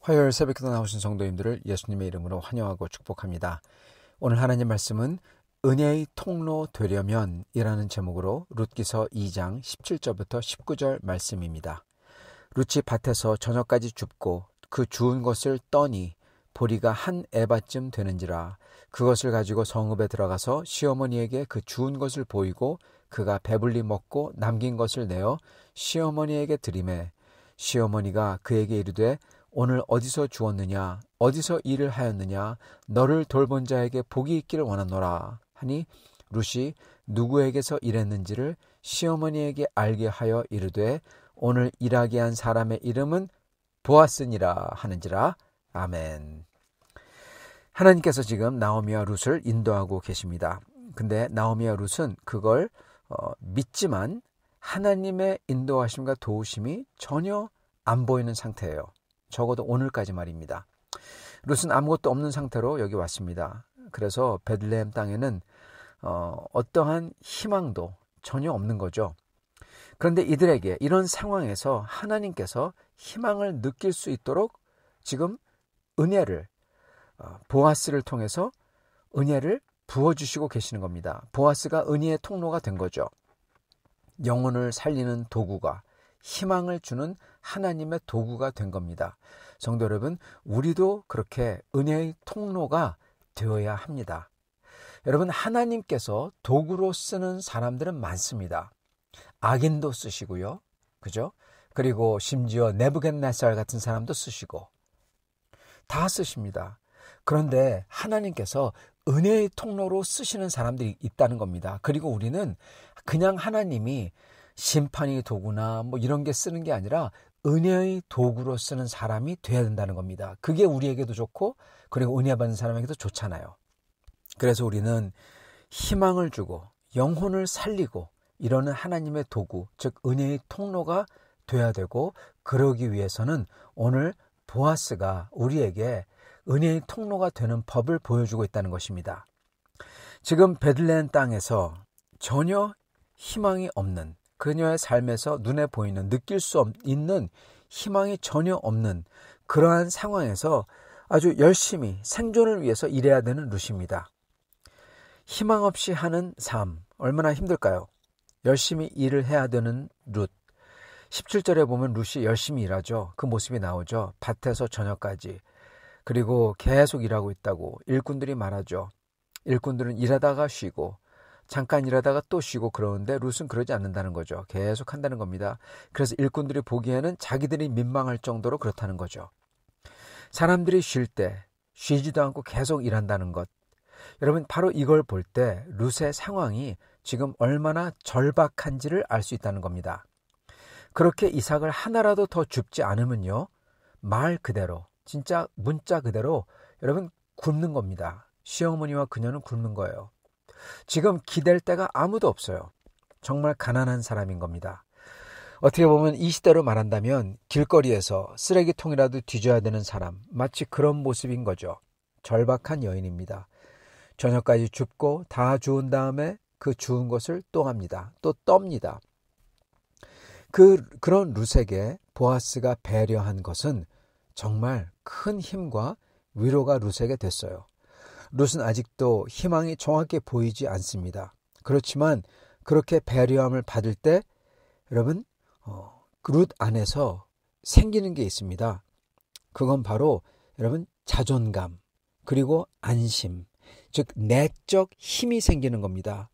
화요일 새벽기도 나오신 성도님들을 예수님의 이름으로 환영하고 축복합니다. 오늘 하나님 말씀은 은혜의 통로 되려면 이라는 제목으로 룻기서 2장 17절부터 19절 말씀입니다. 룻이 밭에서 저녁까지 줍고 그 주운 것을 떠니 보리가 한 에바쯤 되는지라 그것을 가지고 성읍에 들어가서 시어머니에게 그 주운 것을 보이고 그가 배불리 먹고 남긴 것을 내어 시어머니에게 드리매 시어머니가 그에게 이르되 오늘 어디서 주었느냐 어디서 일을 하였느냐 너를 돌본 자에게 복이 있기를 원하노라 하니 룻이 누구에게서 일했는지를 시어머니에게 알게 하여 이르되 오늘 일하게 한 사람의 이름은 보아스니라 하는지라. 아멘. 하나님께서 지금 나오미와 룻을 인도하고 계십니다. 근데 나오미와 룻은 그걸 믿지만 하나님의 인도하심과 도우심이 전혀 안 보이는 상태예요. 적어도 오늘까지 말입니다. 룻은 아무것도 없는 상태로 여기 왔습니다. 그래서 베들레헴 땅에는 어떠한 희망도 전혀 없는 거죠. 그런데 이들에게 이런 상황에서 하나님께서 희망을 느낄 수 있도록 지금 은혜를 보아스를 통해서 은혜를 부어주시고 계시는 겁니다. 보아스가 은혜의 통로가 된 거죠. 영혼을 살리는 도구가, 희망을 주는 하나님의 도구가 된 겁니다. 성도 여러분, 우리도 그렇게 은혜의 통로가 되어야 합니다. 여러분, 하나님께서 도구로 쓰는 사람들은 많습니다. 악인도 쓰시고요. 그죠? 그리고 심지어 네부갓네살 같은 사람도 쓰시고 다 쓰십니다. 그런데 하나님께서 은혜의 통로로 쓰시는 사람들이 있다는 겁니다. 그리고 우리는 그냥 하나님이 심판의 도구나 뭐 이런 게 쓰는 게 아니라 은혜의 도구로 쓰는 사람이 돼야 된다는 겁니다. 그게 우리에게도 좋고 그리고 은혜 받는 사람에게도 좋잖아요. 그래서 우리는 희망을 주고 영혼을 살리고 이러는 하나님의 도구, 즉 은혜의 통로가 돼야 되고 그러기 위해서는 오늘 보아스가 우리에게 은혜의 통로가 되는 법을 보여주고 있다는 것입니다. 지금 베들레헴 땅에서 전혀 희망이 없는 그녀의 삶에서 눈에 보이는 느낄 수 있는 희망이 전혀 없는 그러한 상황에서 아주 열심히 생존을 위해서 일해야 되는 룻입니다. 희망 없이 하는 삶 얼마나 힘들까요? 열심히 일을 해야 되는 룻. 17절에 보면 룻이 열심히 일하죠. 그 모습이 나오죠. 밭에서 저녁까지. 그리고 계속 일하고 있다고 일꾼들이 말하죠. 일꾼들은 일하다가 쉬고 잠깐 일하다가 또 쉬고 그러는데 룻은 그러지 않는다는 거죠. 계속 한다는 겁니다. 그래서 일꾼들이 보기에는 자기들이 민망할 정도로 그렇다는 거죠. 사람들이 쉴 때 쉬지도 않고 계속 일한다는 것. 여러분 바로 이걸 볼 때 룻의 상황이 지금 얼마나 절박한지를 알 수 있다는 겁니다. 그렇게 이삭을 하나라도 더 줍지 않으면요. 말 그대로 진짜 문자 그대로 여러분 굶는 겁니다. 시어머니와 그녀는 굶는 거예요. 지금 기댈 데가 아무도 없어요. 정말 가난한 사람인 겁니다. 어떻게 보면 이 시대로 말한다면 길거리에서 쓰레기통이라도 뒤져야 되는 사람, 마치 그런 모습인 거죠. 절박한 여인입니다. 저녁까지 줍고 다 주운 다음에 그 주운 것을 또 합니다. 또 떱니다. 그런 룻에게 보아스가 배려한 것은 정말 큰 힘과 위로가 룻에게 됐어요. 룻은 아직도 희망이 정확히 보이지 않습니다. 그렇지만 그렇게 배려함을 받을 때 여러분 룻 안에서 생기는 게 있습니다. 그건 바로 여러분 자존감 그리고 안심, 즉 내적 힘이 생기는 겁니다.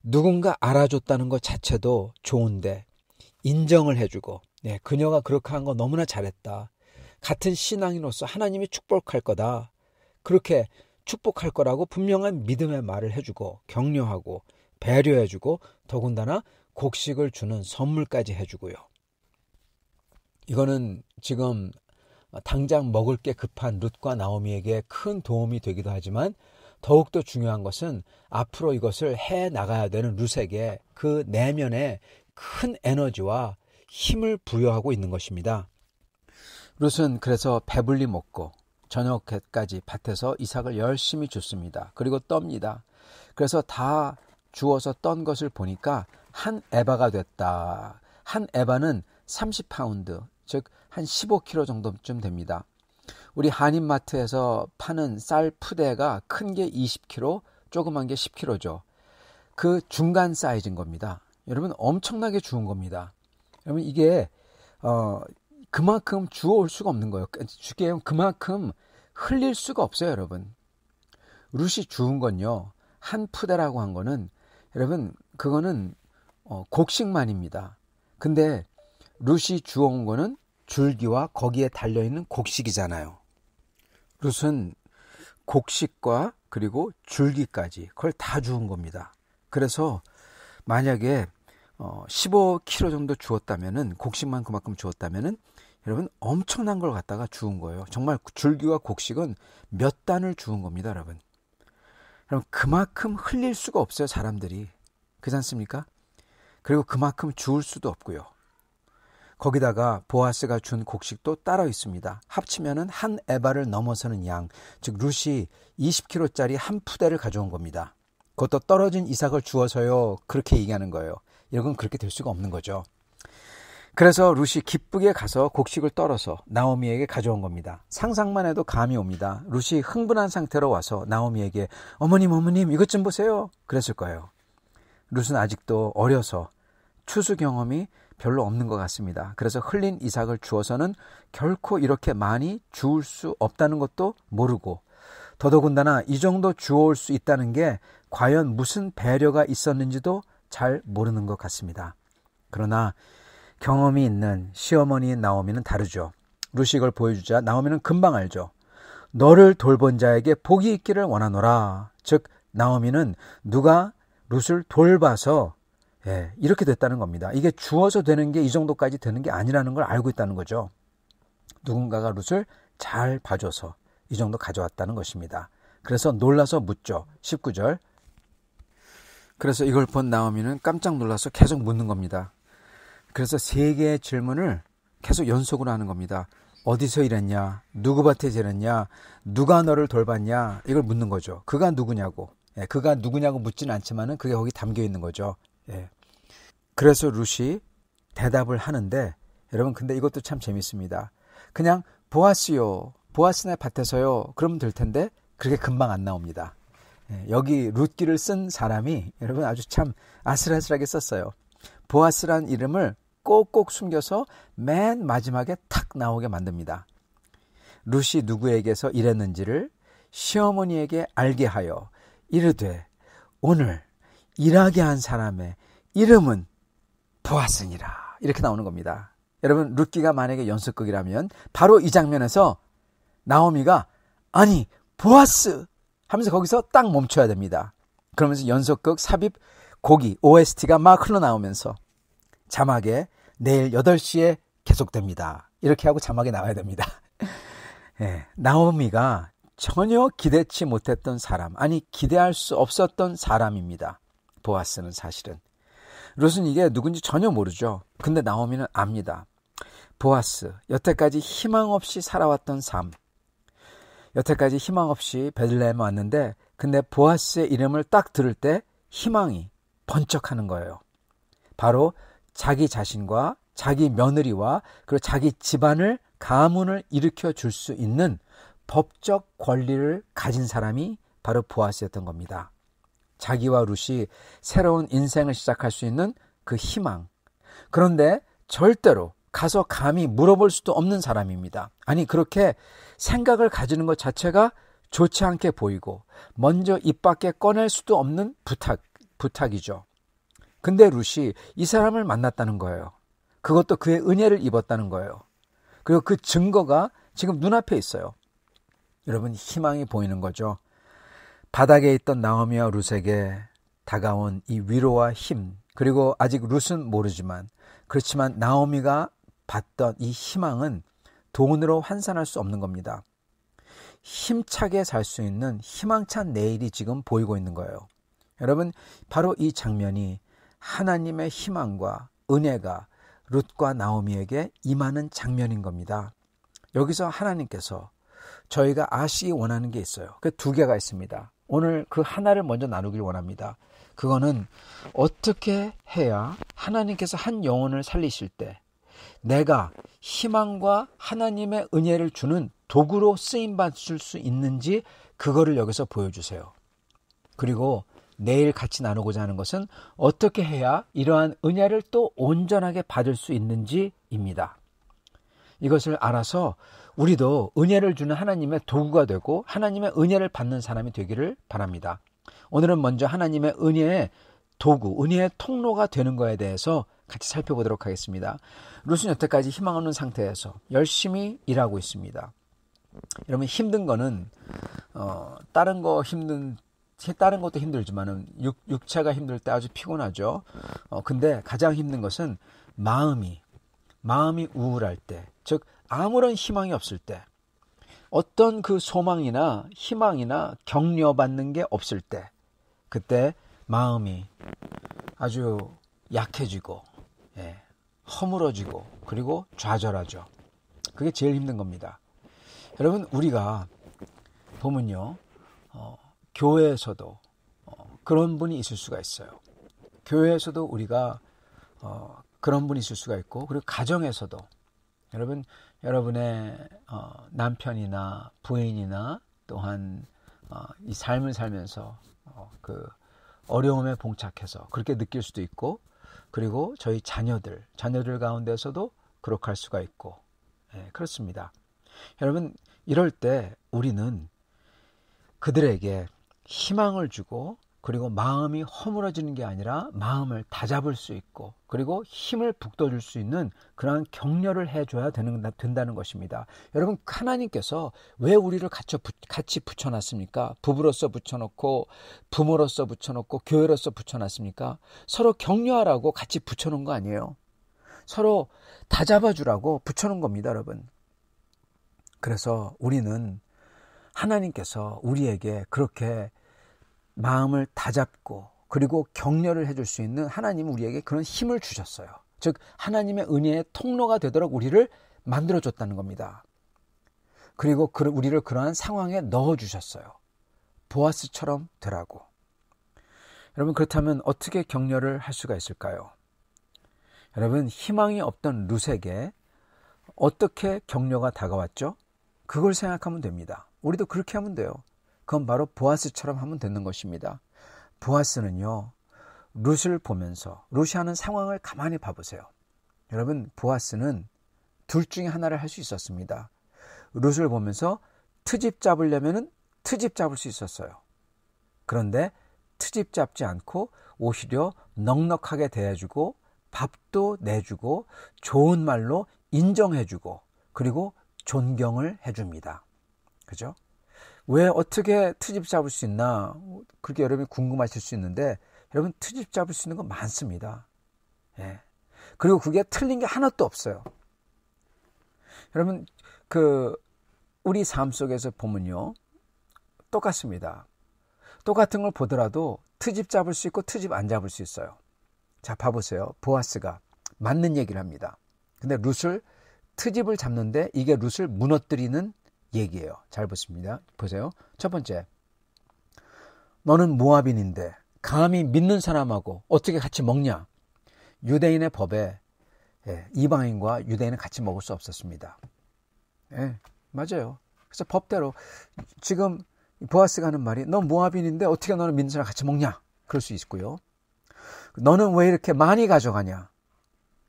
누군가 알아줬다는 것 자체도 좋은데 인정을 해주고 그녀가 그렇게 한 거 너무나 잘했다. 같은 신앙인으로서 하나님이 축복할 거다. 그렇게 축복할 거라고 분명한 믿음의 말을 해주고 격려하고 배려해주고 더군다나 곡식을 주는 선물까지 해주고요. 이거는 지금 당장 먹을 게 급한 룻과 나오미에게 큰 도움이 되기도 하지만 더욱더 중요한 것은 앞으로 이것을 해나가야 되는 룻에게 그 내면에 큰 에너지와 힘을 부여하고 있는 것입니다. 룻은 그래서 배불리 먹고 저녁까지 밭에서 이삭을 열심히 줍습니다. 그리고 떱니다. 그래서 다 주워서 떤 것을 보니까 한 에바가 됐다. 한 에바는 30파운드, 즉 한 15kg 정도쯤 됩니다. 우리 한인마트에서 파는 쌀 푸대가 큰 게 20kg, 조그만 게 10kg죠. 그 중간 사이즈인 겁니다. 여러분 엄청나게 주운 겁니다. 여러분 이게 그만큼 주워올 수가 없는 거예요. 주게 그만큼 흘릴 수가 없어요, 여러분. 룻이 주운 건요, 한 푸대라고 한 거는 여러분 그거는 곡식만입니다. 근데 룻이 주워온 거는 줄기와 거기에 달려있는 곡식이잖아요. 룻은 곡식과 그리고 줄기까지 그걸 다 주운 겁니다. 그래서 만약에 15kg 정도 주었다면은, 곡식만 그만큼 주었다면은 여러분 엄청난 걸 갖다가 주운 거예요. 정말 줄기와 곡식은 몇 단을 주운 겁니다, 여러분. 그럼 그만큼 흘릴 수가 없어요, 사람들이. 그렇지 않습니까? 그리고 그만큼 주울 수도 없고요. 거기다가 보아스가 준 곡식도 따로 있습니다. 합치면은 한 에바를 넘어서는 양, 즉 룻이 20kg짜리 한 푸대를 가져온 겁니다. 그것도 떨어진 이삭을 주어서요, 그렇게 얘기하는 거예요. 이건 그렇게 될 수가 없는 거죠. 그래서 룻이 기쁘게 가서 곡식을 떨어서 나오미에게 가져온 겁니다. 상상만 해도 감이 옵니다. 룻이 흥분한 상태로 와서 나오미에게 어머님 이것 좀 보세요, 그랬을 거예요. 룻은 아직도 어려서 추수 경험이 별로 없는 것 같습니다. 그래서 흘린 이삭을 주어서는 결코 이렇게 많이 주울 수 없다는 것도 모르고, 더더군다나 이 정도 주워올 수 있다는 게 과연 무슨 배려가 있었는지도 잘 모르는 것 같습니다. 그러나 경험이 있는 시어머니인 나오미는 다르죠. 룻이 이걸 보여주자 나오미는 금방 알죠. 너를 돌본 자에게 복이 있기를 원하노라. 즉 나오미는 누가 룻을 돌봐서 이렇게 됐다는 겁니다. 이게 주어서 되는 게 이 정도까지 되는 게 아니라는 걸 알고 있다는 거죠. 누군가가 룻을 잘 봐줘서 이 정도 가져왔다는 것입니다. 그래서 놀라서 묻죠. 19절. 그래서 이걸 본 나오미는 깜짝 놀라서 계속 묻는 겁니다. 그래서 3개의 질문을 계속 연속으로 하는 겁니다. 어디서 일했냐? 누구 밭에 일했냐? 누가 너를 돌봤냐? 이걸 묻는 거죠. 그가 누구냐고. 그가 누구냐고 묻지는 않지만은 그게 거기 담겨 있는 거죠. 그래서 룻이 대답을 하는데, 여러분 근데 이것도 참 재밌습니다. 그냥 보아스요, 보아스네 밭에서요, 그러면 될 텐데 그렇게 금방 안 나옵니다. 여기 룻기를 쓴 사람이 여러분 아주 참 아슬아슬하게 썼어요. 보아스란 이름을 꼭꼭 숨겨서 맨 마지막에 탁 나오게 만듭니다. 룻이 누구에게서 일했는지를 시어머니에게 알게 하여 이르되 오늘 일하게 한 사람의 이름은 보아스니라. 이렇게 나오는 겁니다. 여러분 룻기가 만약에 연속극이라면 바로 이 장면에서 나오미가 아니 보아스 하면서 거기서 딱 멈춰야 됩니다. 그러면서 연속극 삽입 곡이 OST가 막 흘러나오면서 자막에 내일 8시에 계속됩니다. 이렇게 하고 자막에 나와야 됩니다. 나오미가 전혀 기대치 못했던 사람, 아니 기대할 수 없었던 사람입니다. 보아스는 사실은. 룻은 이게 누군지 전혀 모르죠. 근데 나오미는 압니다. 보아스, 여태까지 희망 없이 살아왔던 삶, 여태까지 희망 없이 베들레헴에 왔는데 근데 보아스의 이름을 딱 들을 때 희망이 번쩍하는 거예요. 바로 자기 자신과 자기 며느리와 그리고 자기 집안을 가문을 일으켜 줄 수 있는 법적 권리를 가진 사람이 바로 보아스였던 겁니다. 자기와 룻이 새로운 인생을 시작할 수 있는 그 희망. 그런데 절대로 가서 감히 물어볼 수도 없는 사람입니다. 아니 그렇게 생각을 가지는 것 자체가 좋지 않게 보이고 먼저 입 밖에 꺼낼 수도 없는 부탁이죠. 근데 룻이 이 사람을 만났다는 거예요. 그것도 그의 은혜를 입었다는 거예요. 그리고 그 증거가 지금 눈앞에 있어요. 여러분 희망이 보이는 거죠. 바닥에 있던 나오미와 룻에게 다가온 이 위로와 힘, 그리고 아직 룻은 모르지만 그렇지만 나오미가 봤던 이 희망은 돈으로 환산할 수 없는 겁니다. 힘차게 살 수 있는 희망찬 내일이 지금 보이고 있는 거예요. 여러분 바로 이 장면이 하나님의 희망과 은혜가 룻과 나오미에게 임하는 장면인 겁니다. 여기서 하나님께서 저희가 아시기 원하는 게 있어요. 그 2개가 있습니다. 오늘 그 하나를 먼저 나누길 원합니다. 그거는 어떻게 해야 하나님께서 한 영혼을 살리실 때 내가 희망과 하나님의 은혜를 주는 도구로 쓰임받을 수 있는지 그거를 여기서 보여주세요. 그리고 내일 같이 나누고자 하는 것은 어떻게 해야 이러한 은혜를 또 온전하게 받을 수 있는지입니다. 이것을 알아서 우리도 은혜를 주는 하나님의 도구가 되고 하나님의 은혜를 받는 사람이 되기를 바랍니다. 오늘은 먼저 하나님의 은혜의 도구, 은혜의 통로가 되는 것에 대해서 같이 살펴보도록 하겠습니다. 룻은 여태까지 희망 없는 상태에서 열심히 일하고 있습니다. 여러분, 힘든 거는 다른 것도 힘들지만은 육체가 힘들 때 아주 피곤하죠. 근데 가장 힘든 것은 마음이 우울할 때, 즉 아무런 희망이 없을 때, 어떤 그 소망이나 희망이나 격려받는 게 없을 때, 그때 마음이 아주 약해지고 허물어지고 그리고 좌절하죠. 그게 제일 힘든 겁니다. 여러분, 우리가 보면요, 교회에서도 그런 분이 있을 수가 있어요. 교회에서도 우리가 그런 분이 있을 수가 있고, 그리고 가정에서도 여러분의 남편이나 부인이나 또한 이 삶을 살면서 그 어려움에 봉착해서 그렇게 느낄 수도 있고, 그리고 저희 자녀들 가운데서도 그렇게 할 수가 있고, 그렇습니다. 여러분, 이럴 때 우리는 그들에게 희망을 주고, 그리고 마음이 허물어지는 게 아니라 마음을 다잡을 수 있고, 그리고 힘을 북돋을 수 있는 그러한 격려를 해줘야 된다는 것입니다. 여러분, 하나님께서 왜 우리를 같이 붙여놨습니까? 부부로서 붙여놓고, 부모로서 붙여놓고, 교회로서 붙여놨습니까? 서로 격려하라고 같이 붙여놓은 거 아니에요. 서로 다잡아주라고 붙여놓은 겁니다, 여러분. 그래서 우리는 하나님께서 우리에게 그렇게 마음을 다잡고 그리고 격려를 해줄 수 있는, 하나님은 우리에게 그런 힘을 주셨어요. 즉 하나님의 은혜의 통로가 되도록 우리를 만들어줬다는 겁니다. 그리고 우리를 그러한 상황에 넣어주셨어요. 보아스처럼 되라고. 여러분, 그렇다면 어떻게 격려를 할 수가 있을까요? 여러분, 희망이 없던 룻에게 어떻게 격려가 다가왔죠? 그걸 생각하면 됩니다. 우리도 그렇게 하면 돼요. 그건 바로 보아스처럼 하면 되는 것입니다. 보아스는요, 룻을 보면서 룻이 하는 상황을 가만히 봐보세요. 여러분, 보아스는 둘 중에 하나를 할 수 있었습니다. 룻을 보면서 트집 잡으려면 트집 잡을 수 있었어요. 그런데 트집 잡지 않고 오히려 넉넉하게 대해주고 밥도 내주고 좋은 말로 인정해주고 그리고 존경을 해줍니다. 그죠? 왜 어떻게 트집 잡을 수 있나, 그렇게 여러분이 궁금하실 수 있는데, 여러분, 트집 잡을 수 있는 거 많습니다. 그리고 그게 틀린 게 하나도 없어요. 여러분, 우리 삶 속에서 보면요, 똑같습니다. 똑같은 걸 보더라도 트집 잡을 수 있고 트집 안 잡을 수 있어요. 자, 봐보세요. 보아스가 맞는 얘기를 합니다. 근데 룻을 트집을 잡는데 이게 룻을 무너뜨리는 얘기예요. 잘 보세요. 첫 번째, 너는 모압인인데 감히 믿는 사람하고 어떻게 같이 먹냐? 유대인의 법에 이방인과 유대인은 같이 먹을 수 없었습니다. 맞아요. 그래서 법대로 지금 보아스가 하는 말이, 너 모압인인데 어떻게 너는 믿는 사람 같이 먹냐? 그럴 수 있고요. 너는 왜 이렇게 많이 가져가냐?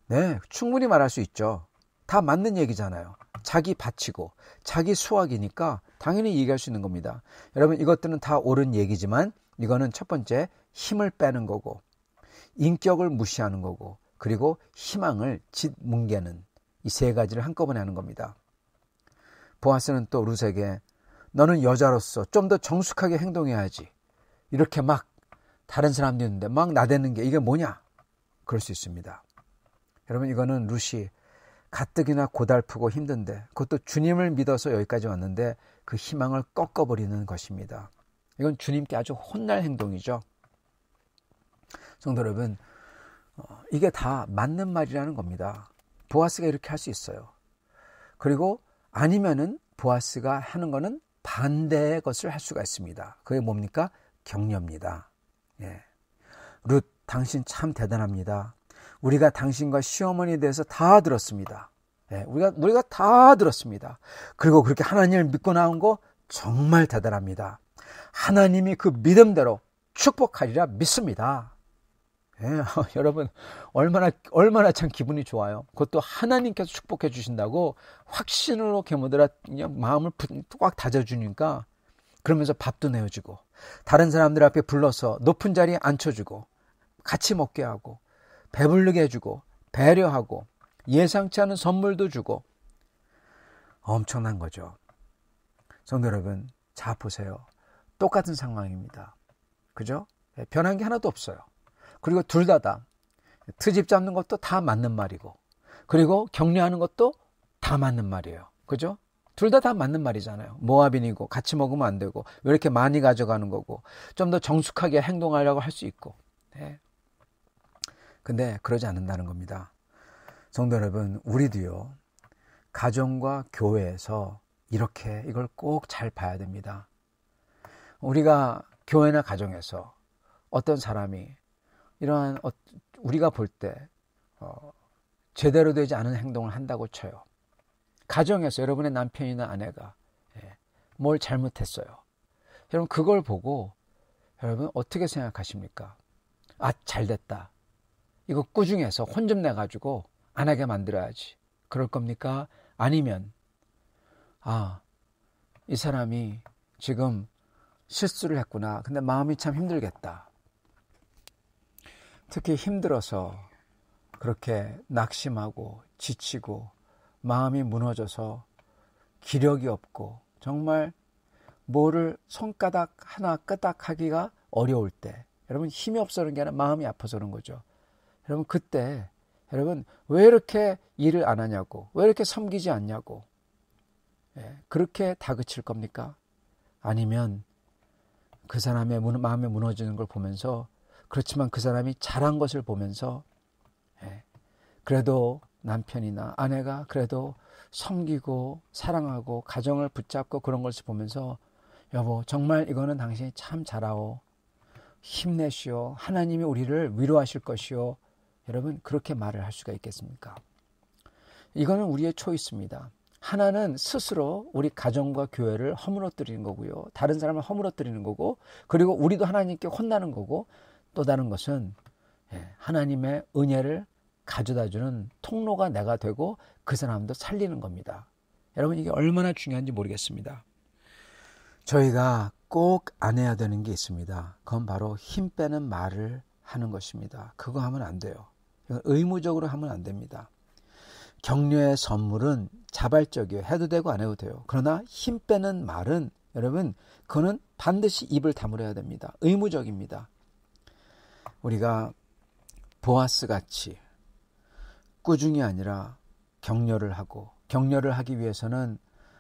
네, 충분히 말할 수 있죠. 다 맞는 얘기잖아요. 자기 바치고 자기 수확이니까 당연히 얘기할 수 있는 겁니다. 여러분, 이것들은 다 옳은 얘기지만 이거는 첫 번째, 힘을 빼는 거고, 인격을 무시하는 거고, 그리고 희망을 짓뭉개는 이 세 가지를 한꺼번에 하는 겁니다. 보아스는 또 룻에게, 너는 여자로서 좀 더 정숙하게 행동해야지, 이렇게 막 다른 사람들이 있는데 막 나대는 게 이게 뭐냐? 그럴 수 있습니다. 여러분, 이거는 룻이 가뜩이나 고달프고 힘든데, 그것도 주님을 믿어서 여기까지 왔는데 그 희망을 꺾어버리는 것입니다. 이건 주님께 아주 혼날 행동이죠. 성도 여러분, 이게 다 맞는 말이라는 겁니다. 보아스가 이렇게 할 수 있어요. 그리고 아니면은 보아스가 하는 거는 반대의 것을 할 수가 있습니다. 그게 뭡니까? 격려입니다. 룻, 당신 참 대단합니다. 우리가 당신과 시어머니에 대해서 다 들었습니다. 우리가 다 들었습니다. 그리고 그렇게 하나님을 믿고 나온 거 정말 대단합니다. 하나님이 그 믿음대로 축복하리라 믿습니다. 여러분 얼마나 참 기분이 좋아요. 그것도 하나님께서 축복해 주신다고 확신으로 개모들아 그냥 마음을 꽉 다져주니까, 그러면서 밥도 내어주고 다른 사람들 앞에 불러서 높은 자리에 앉혀주고 같이 먹게 하고 배부르게 해주고 배려하고 예상치 않은 선물도 주고 엄청난 거죠. 성도 여러분, 자 보세요. 똑같은 상황입니다. 그죠? 변한 게 하나도 없어요. 그리고 둘 다 트집 잡는 것도 다 맞는 말이고, 그리고 격려하는 것도 다 맞는 말이에요. 그죠? 둘 다 맞는 말이잖아요. 모압인이고 같이 먹으면 안 되고 왜 이렇게 많이 가져가는 거고, 좀 더 정숙하게 행동하려고 할 수 있고. 근데 그러지 않는다는 겁니다. 성도 여러분, 우리도요, 가정과 교회에서 이렇게 이걸 꼭 잘 봐야 됩니다. 우리가 교회나 가정에서 어떤 사람이 이러한 우리가 볼 때 제대로 되지 않은 행동을 한다고 쳐요. 가정에서 여러분의 남편이나 아내가 뭘 잘못했어요. 여러분 그걸 보고 여러분 어떻게 생각하십니까? 아, 잘됐다. 이거 꾸중해서 혼 좀 내가지고 안 하게 만들어야지. 그럴 겁니까? 아니면 이 사람이 지금 실수를 했구나. 근데 마음이 참 힘들겠다. 특히 힘들어서 그렇게 낙심하고 지치고 마음이 무너져서 기력이 없고 정말 뭐를 손가락 하나 끄덕하기가 어려울 때, 여러분 힘이 없어서 그런 게 아니라 마음이 아파서 그런 거죠. 여러분 그때 여러분 왜 이렇게 일을 안 하냐고, 왜 이렇게 섬기지 않냐고 그렇게 다그칠 겁니까? 아니면 그 사람의 마음에 무너지는 걸 보면서, 그렇지만 그 사람이 잘한 것을 보면서 그래도 남편이나 아내가 그래도 섬기고 사랑하고 가정을 붙잡고 그런 것을 보면서, 여보 정말 이거는 당신이 참 잘하오, 힘내시오, 하나님이 우리를 위로하실 것이오. 여러분 그렇게 말을 할 수가 있겠습니까? 이거는 우리의 초이스입니다. 하나는 스스로 우리 가정과 교회를 허물어뜨리는 거고요. 다른 사람을 허물어뜨리는 거고, 그리고 우리도 하나님께 혼나는 거고, 또 다른 것은 하나님의 은혜를 가져다주는 통로가 내가 되고 그 사람도 살리는 겁니다. 여러분 이게 얼마나 중요한지 모르겠습니다. 저희가 꼭 안 해야 되는 게 있습니다. 그건 바로 힘 빼는 말을 하는 것입니다. 그거 하면 안 돼요. 이건 의무적으로 하면 안 됩니다. 격려의 선물은 자발적이에요. 해도 되고 안 해도 돼요. 그러나 힘 빼는 말은 여러분 그거는 반드시 입을 다물어야 됩니다. 의무적입니다. 우리가 보아스 같이 꾸중이 아니라 격려를 하고, 격려를 하기 위해서는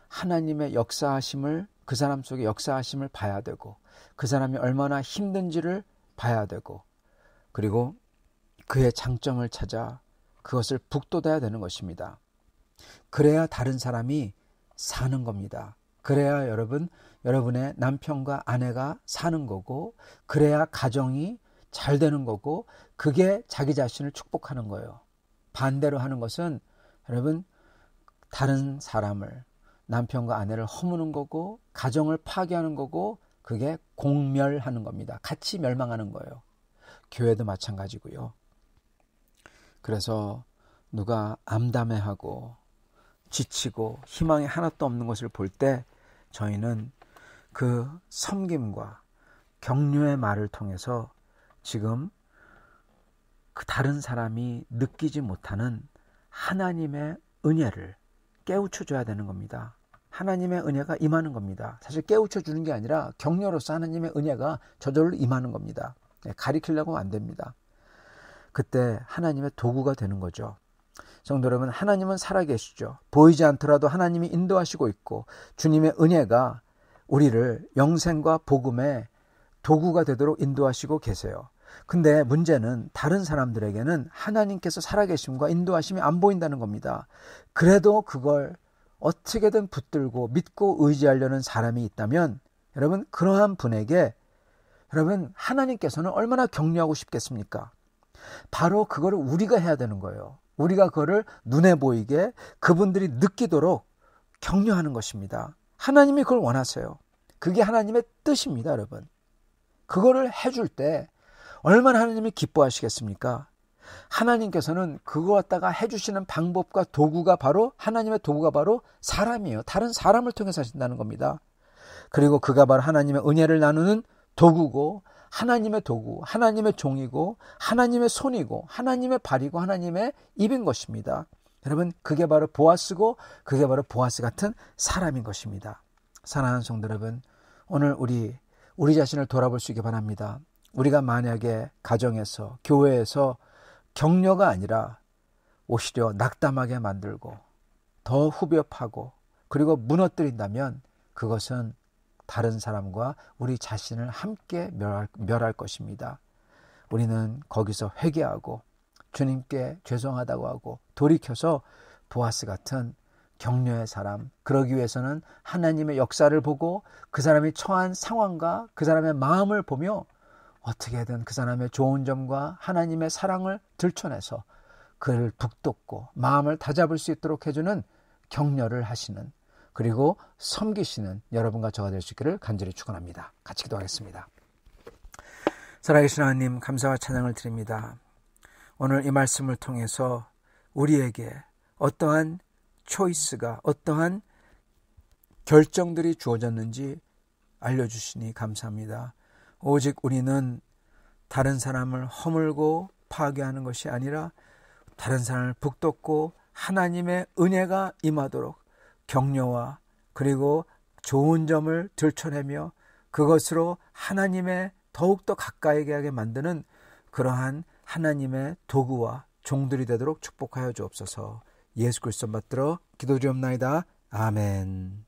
하나님의 역사하심을, 그 사람 속에 역사하심을 봐야 되고, 그 사람이 얼마나 힘든지를 봐야 되고, 그리고 그의 장점을 찾아 그것을 북돋아야 되는 것입니다. 그래야 다른 사람이 사는 겁니다. 그래야 여러분의 남편과 아내가 사는 거고, 그래야 가정이 잘 되는 거고, 그게 자기 자신을 축복하는 거예요. 반대로 하는 것은 여러분 다른 사람을, 남편과 아내를 허무는 거고 가정을 파괴하는 거고, 그게 공멸하는 겁니다. 같이 멸망하는 거예요. 교회도 마찬가지고요. 그래서 누가 암담해하고 지치고 희망이 하나도 없는 것을 볼 때 저희는 그 섬김과 격려의 말을 통해서 지금 그 다른 사람이 느끼지 못하는 하나님의 은혜를 깨우쳐줘야 되는 겁니다. 하나님의 은혜가 임하는 겁니다. 사실 깨우쳐주는 게 아니라 격려로서 하나님의 은혜가 저절로 임하는 겁니다. 가리키려고 하면 안 됩니다. 그때 하나님의 도구가 되는 거죠. 성도 여러분, 하나님은 살아계시죠. 보이지 않더라도 하나님이 인도하시고 있고, 주님의 은혜가 우리를 영생과 복음의 도구가 되도록 인도하시고 계세요. 근데 문제는 다른 사람들에게는 하나님께서 살아계심과 인도하심이 안 보인다는 겁니다. 그래도 그걸 어떻게든 붙들고 믿고 의지하려는 사람이 있다면, 여러분 그러한 분에게 하나님께서는 얼마나 격려하고 싶겠습니까? 바로 그거를 우리가 해야 되는 거예요. 우리가 그거를 눈에 보이게 그분들이 느끼도록 격려하는 것입니다. 하나님이 그걸 원하세요. 그게 하나님의 뜻입니다, 여러분. 그거를 해줄 때 얼마나 하나님이 기뻐하시겠습니까? 하나님께서는 그거 갖다가 해주시는 방법과 도구가 바로, 하나님의 도구가 바로 사람이에요. 다른 사람을 통해서 하신다는 겁니다. 그리고 그가 바로 하나님의 은혜를 나누는 도구고, 하나님의 도구, 하나님의 종이고, 하나님의 손이고, 하나님의 발이고, 하나님의 입인 것입니다. 여러분, 그게 바로 보아스고, 그게 바로 보아스 같은 사람인 것입니다. 사랑하는 성도 여러분, 오늘 우리 자신을 돌아볼 수 있게 바랍니다. 우리가 만약에 가정에서, 교회에서 격려가 아니라 오히려 낙담하게 만들고 더 후벼파고 그리고 무너뜨린다면 그것은 다른 사람과 우리 자신을 함께 멸할 것입니다. 우리는 거기서 회개하고 주님께 죄송하다고 하고 돌이켜서 보아스 같은 격려의 사람, 그러기 위해서는 하나님의 역사를 보고 그 사람이 처한 상황과 그 사람의 마음을 보며 어떻게든 그 사람의 좋은 점과 하나님의 사랑을 들춰내서 그를 북돋고 마음을 다잡을 수 있도록 해주는 격려를 하시는, 그리고 섬기시는 여러분과 저가 될 수 있기를 간절히 축원합니다. 같이 기도하겠습니다. 살아계신 하나님, 감사와 찬양을 드립니다. 오늘 이 말씀을 통해서 우리에게 어떠한 초이스가, 어떠한 결정들이 주어졌는지 알려주시니 감사합니다. 오직 우리는 다른 사람을 허물고 파괴하는 것이 아니라 다른 사람을 북돋고 하나님의 은혜가 임하도록 격려와 그리고 좋은 점을 들춰내며 그것으로 하나님의 더욱더 가까이 하게 만드는 그러한 하나님의 도구와 종들이 되도록 축복하여 주옵소서. 예수 그리스도 받들어 기도드리옵나이다. 아멘.